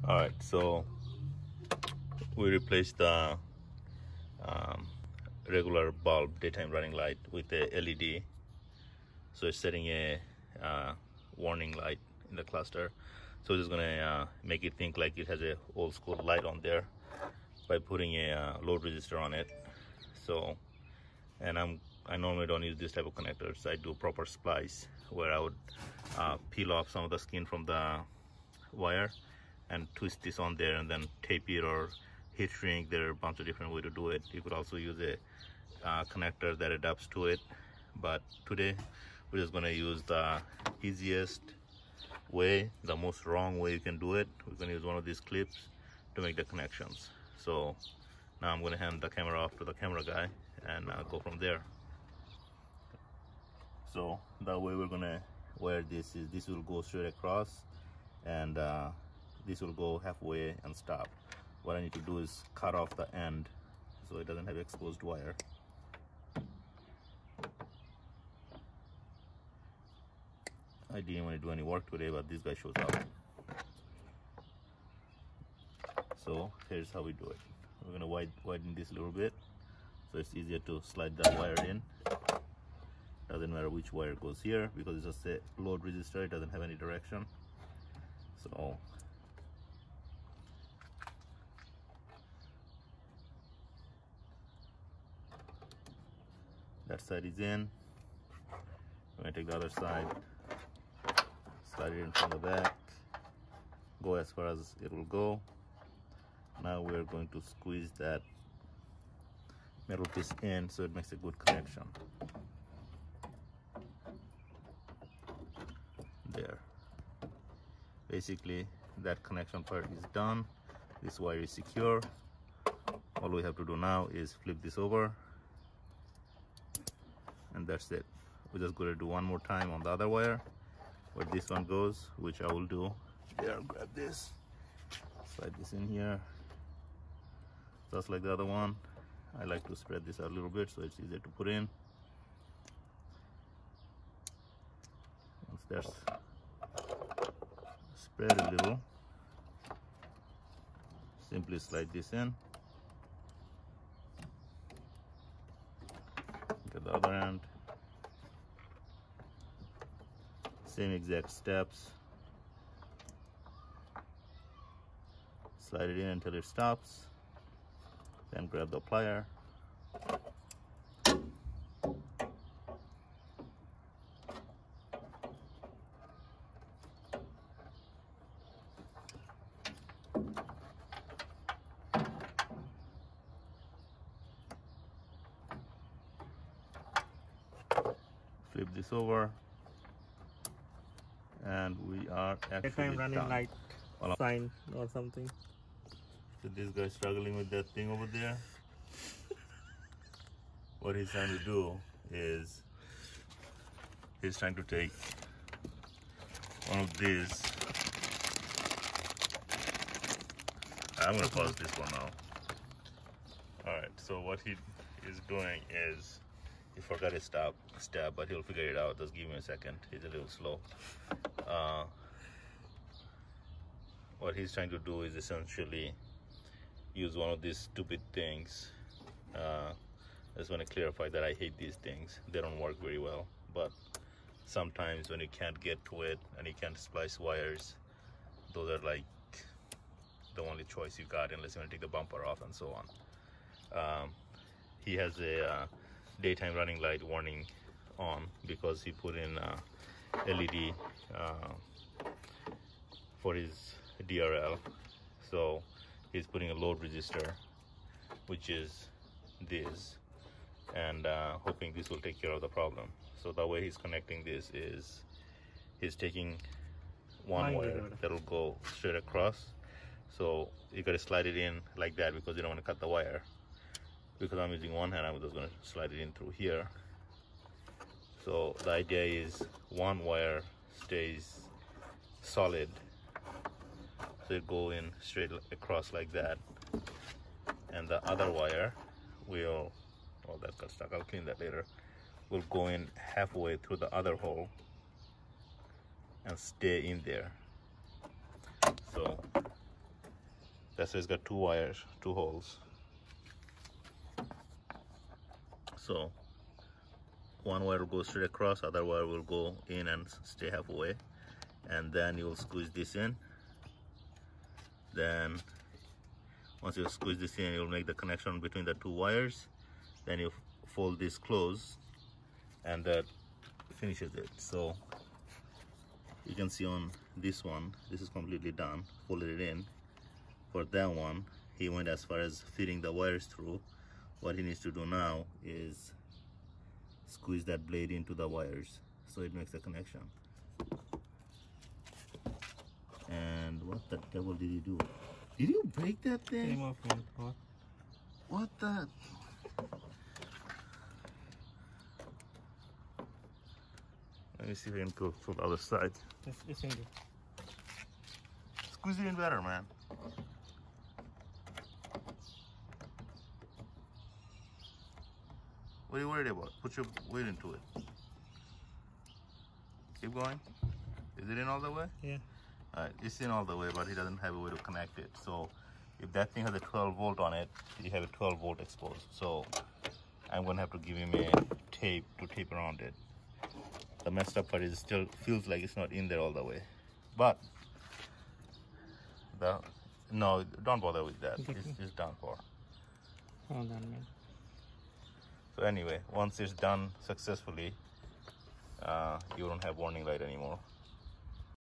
All right, so we replaced the regular bulb daytime running light with a LED. So it's setting a warning light in the cluster. So it's gonna make it think like it has a old school light on there by putting a load resistor on it. So, and I normally don't use this type of connectors. I do proper splice where I would peel off some of the skin from the wire and twist this on there and then tape it or heat shrink. There are a bunch of different ways to do it. You could also use a connector that adapts to it, but today we're just going to use the easiest way, the most wrong way you can do it. We're going to use one of these clips to make the connections. So now I'm going to hand the camera off to the camera guy and go from there. So the way we're going to wire this is this will go straight across, and this will go halfway and stop. What I need to do is cut off the end so it doesn't have exposed wire. I didn't want to do any work today, but this guy shows up. So here's how we do it. We're going to widen this a little bit so it's easier to slide that wire in. Doesn't matter which wire goes here because it's just a load resistor, it doesn't have any direction. So that side is in. We're going to take the other side, slide it in from the back, go as far as it will go. Now we're going to squeeze that metal piece in so it makes a good connection. There. Basically, that connection part is done. This wire is secure. All we have to do now is flip this over, and that's it. We're just going to do one more time on the other wire where this one goes, which I will do. There, grab this, slide this in here, just like the other one. I like to spread this out a little bit so it's easier to put in. Once that's spread a little, simply slide this in. Get the other end. Same exact steps. Slide it in until it stops. Then grab the plier. Flip this over, and we are actually running done. light sign or something. So this guy struggling with that thing over there. What he's trying to do is he's trying to take one of these. I'm gonna pause this one now. All right, so what he is doing is he forgot his step, but he'll figure it out. Just give him a second. He's a little slow. What he's trying to do is essentially use one of these stupid things. I just want to clarify that I hate these things. They don't work very well, but sometimes when you can't get to it and you can't splice wires, those are like the only choice you got unless you want to take the bumper off and so on. He has a daytime running light warning on because he put in LED for his DRL. So he's putting a load resistor, which is this, and hoping this will take care of the problem. So the way he's connecting this is he's taking one wire that'll go straight across. So you gotta slide it in like that because you don't want to cut the wire. Because I'm using one hand, I'm just gonna slide it in through here. So the idea is one wire stays solid, so it go in straight across like that, and the other wire will, oh, that got stuck, I'll clean that later, will go in halfway through the other hole and stay in there. So That's why it's got two wires, two holes. So one wire will go straight across, other wire will go in and stay halfway, and then you will squeeze this in. Then once you squeeze this in, you'll make the connection between the two wires. Then you fold this close, and that finishes it. So you can see on this one, this is completely done, folded it in. For that one, he went as far as fitting the wires through. What he needs to do now is squeeze that blade into the wires so it makes a connection. And what the devil did you do? Did you break that thing? Came off, man. What? What the? Let me see if I can go from the other side. It's in there. Squeeze it in better, man. What are you worried about? Put your weight into it. Keep going. Is it in all the way? Yeah. Alright, it's in all the way, but he doesn't have a way to connect it. So if that thing has a 12 volt on it, you have a 12 volt exposed. So I'm gonna have to give him a tape to tape around it. The messed up part is it still feels like it's not in there all the way. But no, don't bother with that. It's done for. All done, man. So anyway, once it's done successfully, you don't have warning light anymore.